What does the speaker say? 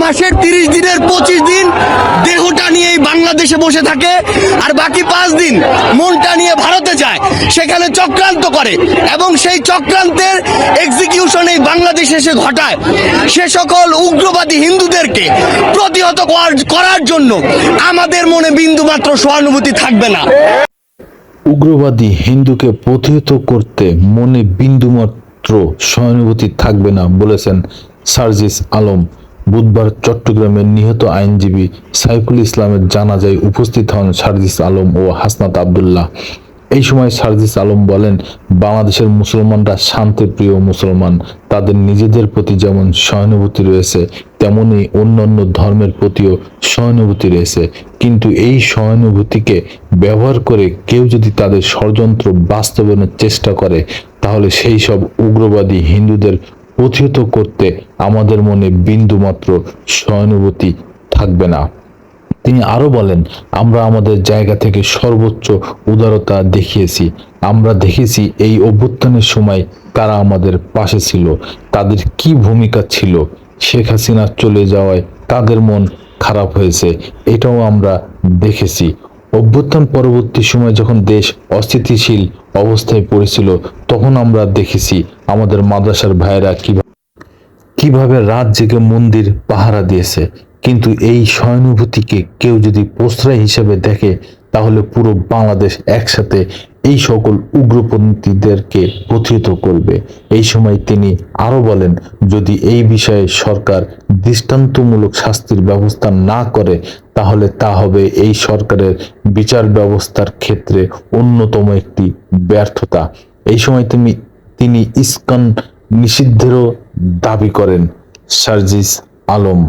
মাসের 30 দিনের 25 দিন দেহটা নিয়ে এই বাংলাদেশে বসে থাকে, আর বাকি 5 দিন মনটা নিয়ে ভারতে যায়, সেখানে চক্রান্ত করে এবং সেই চক্রান্তের এক্সিকিউশন এই বাংলাদেশে এসে ঘটায়। সে সকল উগ্রবাদী হিন্দুদেরকে প্রতিহত করার জন্য আমাদের মনে বিন্দুমাত্র সহানুভূতি থাকবে না। উগ্রবাদী হিন্দুকে প্রতিহত করতে মনে বিন্দুমাত্র সহানুভূতি থাকবে না বলেছেন সার্জিস আলম। বুধবার চট্টগ্রামে নিহত আইনজীবী সাইফুল ইসলামের জানাজায় উপস্থিত হন সার্জিস আলম ও হাসনাত আবদুল্লাহ। এই সময় সার্জিস আলম বলেন, বাংলাদেশের মুসলমানরা শান্তিপ্রিয় মুসলমান, তাদের নিজেদের প্রতি যেমন সহানুভূতি রয়েছে তেমনি অন্যান্য ধর্মের প্রতিও সহানুভূতি রয়েছে, কিন্তু এই সহানুভূতিকে ব্যবহার করে কেউ যদি তাদের ষড়যন্ত্র বাস্তবায়নের চেষ্টা করে তাহলে সেই সব উগ্রবাদী হিন্দুদের প্রতিহত করতে আমাদের মনে বিন্দুমাত্র সহানুভূতি থাকবে না। তিনি আরো বলেন, আমরা আমাদের জায়গা থেকে সর্বোচ্চ উদারতা দেখিয়েছি। আমরা দেখেছি এই অভ্যুত্থানের সময় কারা আমাদের পাশে ছিল, তাদের কি ভূমিকা ছিল। শেখ হাসিনা চলে যাওয়ায় কাদের মন খারাপ হয়েছে এটাও আমরা দেখেছি। অভ্যুত্থান পরবর্তী সময় যখন দেশ অস্থিতিশীল অবস্থায় পড়েছিল তখন আমরা দেখেছি আমাদের মাদ্রাসার ভাইয়েরা কিভাবে রাত জেগে মন্দির পাহারা দিয়েছে। কিন্তু এই সহানুভূতিকে কেউ যদি প্রশ্রয় হিসেবে দেখে তাহলে পুরো বাংলাদেশ একসাথে এই সকল উগ্রপন্থীদেরকে প্রতিহত করবে। এই সময় তিনি আরো বলেন, যদি এই বিষয়ে সরকার দৃষ্টান্তমূলক শাস্তির ব্যবস্থা না করে তাহলে তা হবে এই সরকারের বিচার ব্যবস্থার ক্ষেত্রে অন্যতম একটি ব্যর্থতা। এই সময় তিনি ইসকন নিষিদ্ধেরও দাবি করেন সার্জিস আলম।